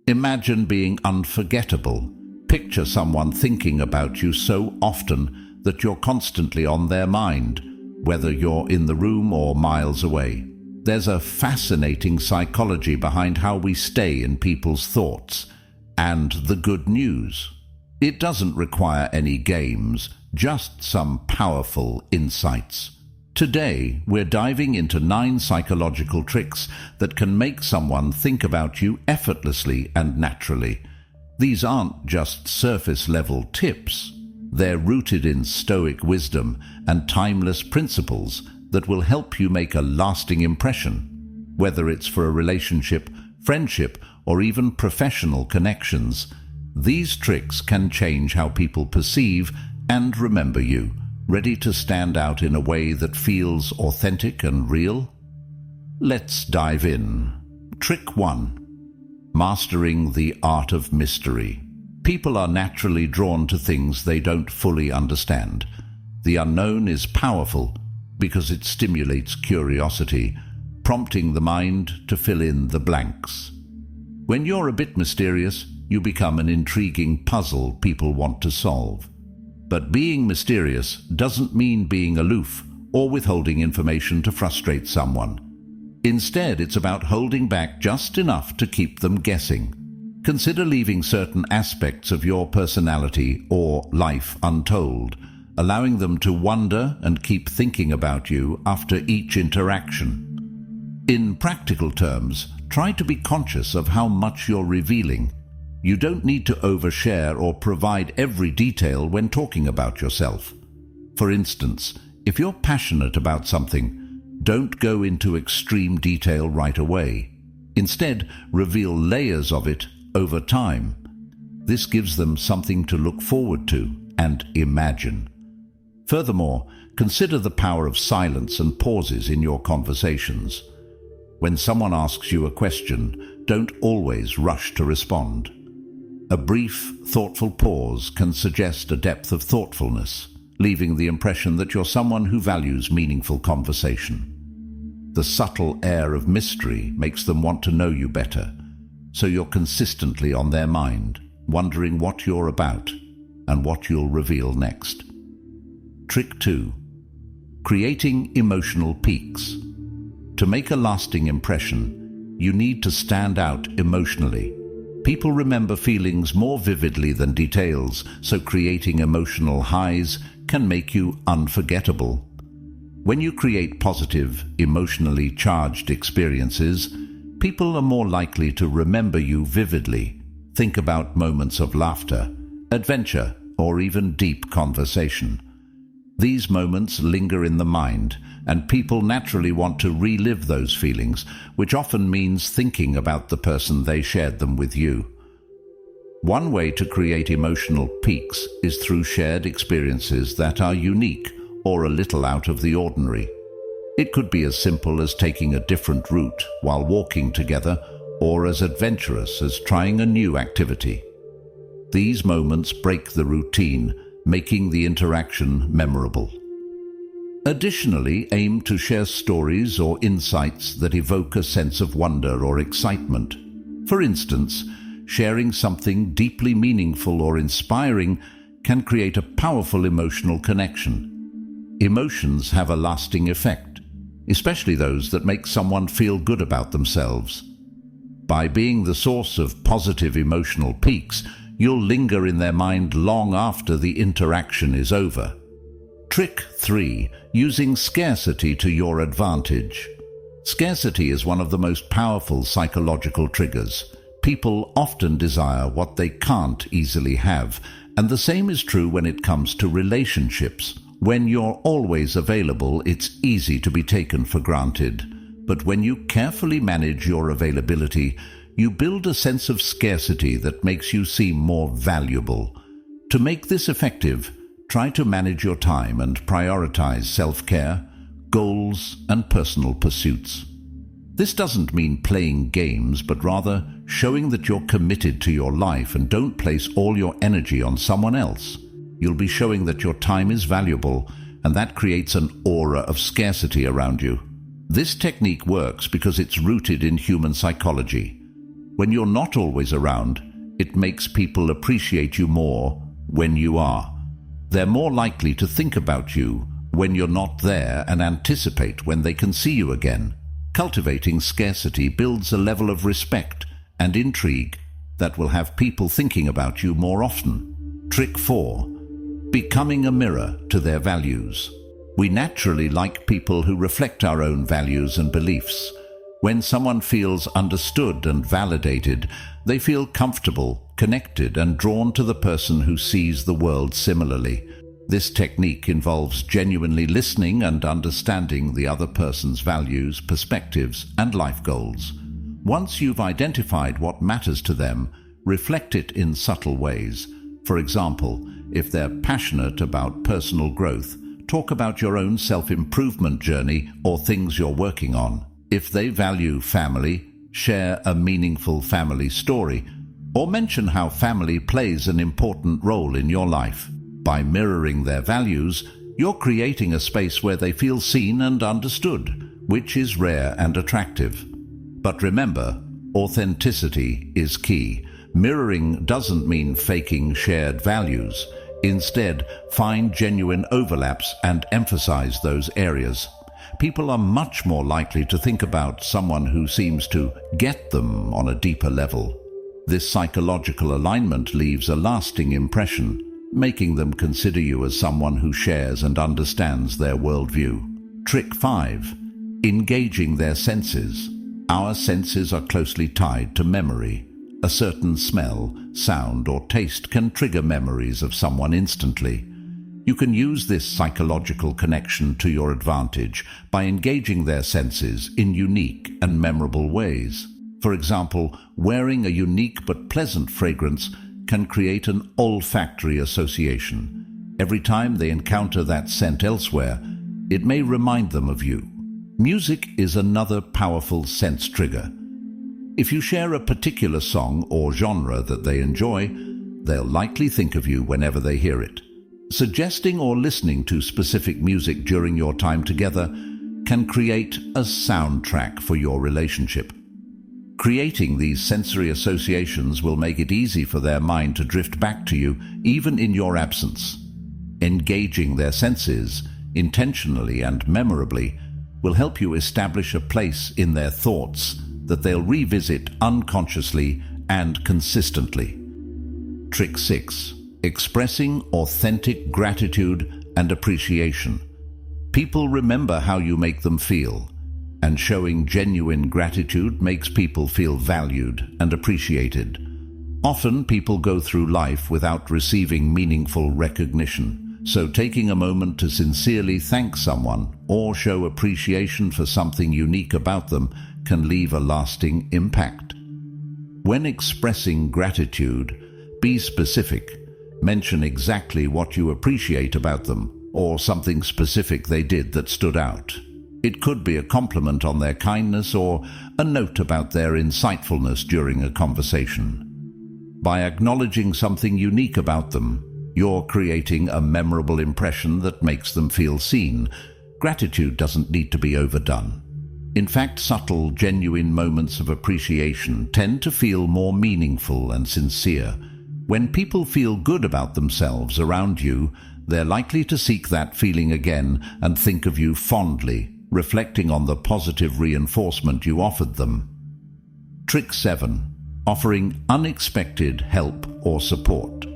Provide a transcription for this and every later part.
Imagine being unforgettable. Picture someone thinking about you so often that you're constantly on their mind, whether you're in the room or miles away. There's a fascinating psychology behind how we stay in people's thoughts. And the good news: it doesn't require any games, just some powerful insights. Today, we're diving into 9 psychological tricks that can make someone think about you effortlessly and naturally. These aren't just surface-level tips. They're rooted in Stoic wisdom and timeless principles that will help you make a lasting impression, whether it's for a relationship, friendship, or even professional connections. These tricks can change how people perceive and remember you, ready to stand out in a way that feels authentic and real? Let's dive in. Trick 1. Mastering the art of mystery. People are naturally drawn to things they don't fully understand. The unknown is powerful because it stimulates curiosity, prompting the mind to fill in the blanks. When you're a bit mysterious, you become an intriguing puzzle people want to solve. But being mysterious doesn't mean being aloof or withholding information to frustrate someone. Instead, it's about holding back just enough to keep them guessing. Consider leaving certain aspects of your personality or life untold, allowing them to wonder and keep thinking about you after each interaction. In practical terms, try to be conscious of how much you're revealing. You don't need to overshare or provide every detail when talking about yourself. For instance, if you're passionate about something, don't go into extreme detail right away. Instead, reveal layers of it over time. This gives them something to look forward to and imagine. Furthermore, consider the power of silence and pauses in your conversations. When someone asks you a question, don't always rush to respond. A brief, thoughtful pause can suggest a depth of thoughtfulness, leaving the impression that you're someone who values meaningful conversation. The subtle air of mystery makes them want to know you better, so you're consistently on their mind, wondering what you're about and what you'll reveal next. Trick 2. Creating emotional peaks. To make a lasting impression, you need to stand out emotionally. People remember feelings more vividly than details, so creating emotional highs can make you unforgettable. When you create positive, emotionally charged experiences, people are more likely to remember you vividly. Think about moments of laughter, adventure, or even deep conversation. These moments linger in the mind, and people naturally want to relive those feelings, which often means thinking about the person they shared them with you. One way to create emotional peaks is through shared experiences that are unique or a little out of the ordinary. It could be as simple as taking a different route while walking together, or as adventurous as trying a new activity. These moments break the routine, making the interaction memorable. Additionally, aim to share stories or insights that evoke a sense of wonder or excitement. For instance, sharing something deeply meaningful or inspiring can create a powerful emotional connection. Emotions have a lasting effect, especially those that make someone feel good about themselves. By being the source of positive emotional peaks, you'll linger in their mind long after the interaction is over. Trick 3. Using scarcity to your advantage. Scarcity is one of the most powerful psychological triggers. People often desire what they can't easily have, and the same is true when it comes to relationships. When you're always available, it's easy to be taken for granted. But when you carefully manage your availability, you build a sense of scarcity that makes you seem more valuable. To make this effective, try to manage your time and prioritize self-care, goals, and personal pursuits. This doesn't mean playing games, but rather showing that you're committed to your life and don't place all your energy on someone else. You'll be showing that your time is valuable, and that creates an aura of scarcity around you. This technique works because it's rooted in human psychology. When you're not always around, it makes people appreciate you more when you are. They're more likely to think about you when you're not there and anticipate when they can see you again. Cultivating scarcity builds a level of respect and intrigue that will have people thinking about you more often. Trick 4. Becoming a mirror to their values. We naturally like people who reflect our own values and beliefs. When someone feels understood and validated, they feel comfortable, connected, and drawn to the person who sees the world similarly. This technique involves genuinely listening and understanding the other person's values, perspectives, and life goals. Once you've identified what matters to them, reflect it in subtle ways. For example, if they're passionate about personal growth, talk about your own self-improvement journey or things you're working on. If they value family, share a meaningful family story, or mention how family plays an important role in your life. By mirroring their values, you're creating a space where they feel seen and understood, which is rare and attractive. But remember, authenticity is key. Mirroring doesn't mean faking shared values. Instead, find genuine overlaps and emphasize those areas. People are much more likely to think about someone who seems to get them on a deeper level. This psychological alignment leaves a lasting impression, making them consider you as someone who shares and understands their worldview. Trick 5. Engaging their senses. Our senses are closely tied to memory. A certain smell, sound, or taste can trigger memories of someone instantly. You can use this psychological connection to your advantage by engaging their senses in unique and memorable ways. For example, wearing a unique but pleasant fragrance can create an olfactory association. Every time they encounter that scent elsewhere, it may remind them of you. Music is another powerful sense trigger. If you share a particular song or genre that they enjoy, they'll likely think of you whenever they hear it. Suggesting or listening to specific music during your time together can create a soundtrack for your relationship. Creating these sensory associations will make it easy for their mind to drift back to you, even in your absence. Engaging their senses, intentionally and memorably, will help you establish a place in their thoughts that they'll revisit unconsciously and consistently. Trick 6. Expressing authentic gratitude and appreciation. People remember how you make them feel, and showing genuine gratitude makes people feel valued and appreciated. Often people go through life without receiving meaningful recognition, so taking a moment to sincerely thank someone or show appreciation for something unique about them can leave a lasting impact. When expressing gratitude, be specific. Mention exactly what you appreciate about them, or something specific they did that stood out. It could be a compliment on their kindness or a note about their insightfulness during a conversation. By acknowledging something unique about them, you're creating a memorable impression that makes them feel seen. Gratitude doesn't need to be overdone. In fact, subtle, genuine moments of appreciation tend to feel more meaningful and sincere. When people feel good about themselves around you, they're likely to seek that feeling again and think of you fondly, reflecting on the positive reinforcement you offered them. Trick 7. Offering unexpected help or support.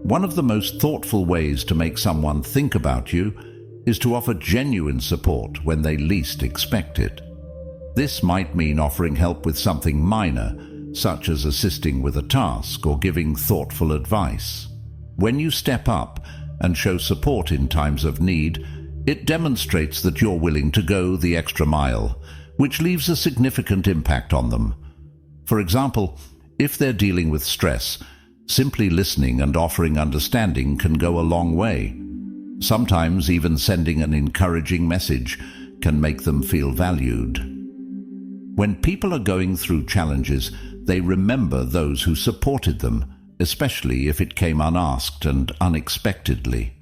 One of the most thoughtful ways to make someone think about you is to offer genuine support when they least expect it. This might mean offering help with something minor, such as assisting with a task or giving thoughtful advice. When you step up and show support in times of need, it demonstrates that you're willing to go the extra mile, which leaves a significant impact on them. For example, if they're dealing with stress, simply listening and offering understanding can go a long way. Sometimes even sending an encouraging message can make them feel valued. When people are going through challenges, they remember those who supported them, especially if it came unasked and unexpectedly.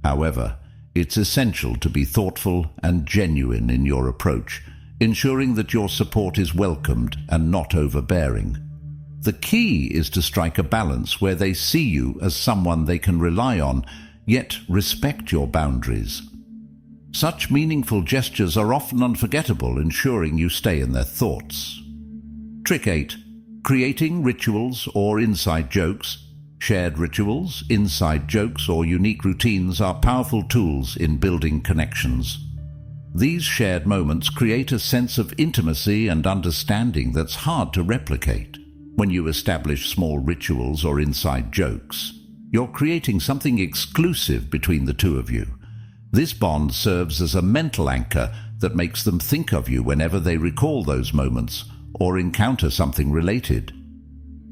However, it's essential to be thoughtful and genuine in your approach, ensuring that your support is welcomed and not overbearing. The key is to strike a balance where they see you as someone they can rely on, yet respect your boundaries. Such meaningful gestures are often unforgettable, ensuring you stay in their thoughts. Trick 8. Creating rituals or inside jokes. Shared rituals, inside jokes, or unique routines are powerful tools in building connections. These shared moments create a sense of intimacy and understanding that's hard to replicate. When you establish small rituals or inside jokes, you're creating something exclusive between the two of you. This bond serves as a mental anchor that makes them think of you whenever they recall those moments or encounter something related.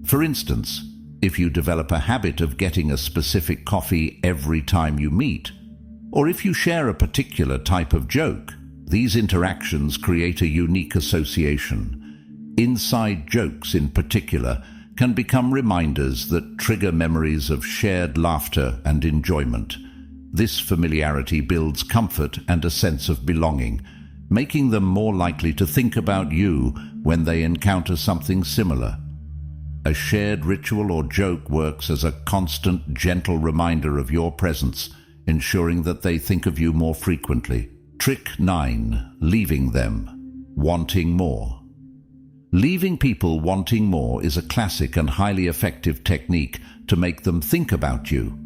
For instance, if you develop a habit of getting a specific coffee every time you meet, or if you share a particular type of joke, these interactions create a unique association. Inside jokes, in particular, can become reminders that trigger memories of shared laughter and enjoyment. This familiarity builds comfort and a sense of belonging, making them more likely to think about you when they encounter something similar. A shared ritual or joke works as a constant, gentle reminder of your presence, ensuring that they think of you more frequently. Trick 9. Leaving them wanting more. Leaving people wanting more is a classic and highly effective technique to make them think about you.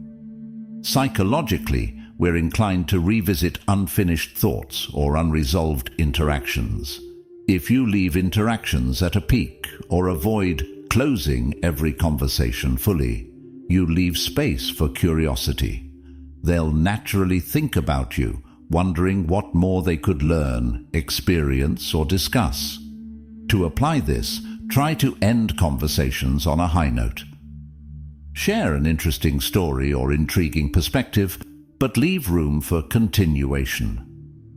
Psychologically, we're inclined to revisit unfinished thoughts or unresolved interactions. If you leave interactions at a peak or avoid closing every conversation fully, you leave space for curiosity. They'll naturally think about you, wondering what more they could learn, experience, or discuss. To apply this, try to end conversations on a high note. Share an interesting story or intriguing perspective, but leave room for continuation.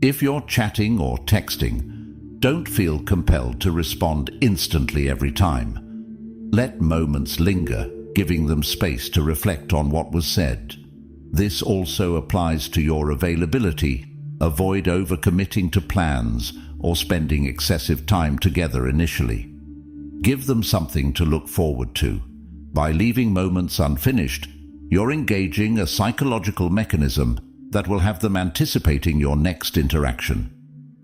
If you're chatting or texting, don't feel compelled to respond instantly every time. Let moments linger, giving them space to reflect on what was said. This also applies to your availability. Avoid overcommitting to plans or spending excessive time together initially. Give them something to look forward to. By leaving moments unfinished, you're engaging a psychological mechanism that will have them anticipating your next interaction,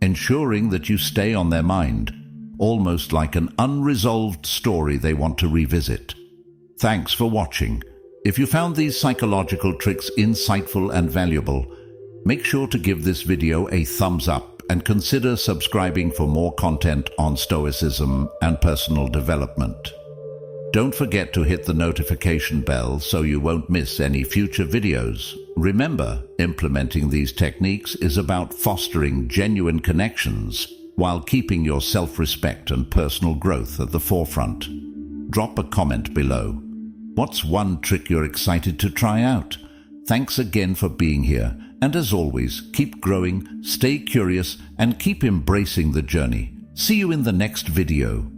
ensuring that you stay on their mind, almost like an unresolved story they want to revisit. Thanks for watching. If you found these psychological tricks insightful and valuable, make sure to give this video a thumbs up and consider subscribing for more content on Stoicism and personal development. Don't forget to hit the notification bell so you won't miss any future videos. Remember, implementing these techniques is about fostering genuine connections while keeping your self-respect and personal growth at the forefront. Drop a comment below. What's one trick you're excited to try out? Thanks again for being here, and as always, keep growing, stay curious, and keep embracing the journey. See you in the next video.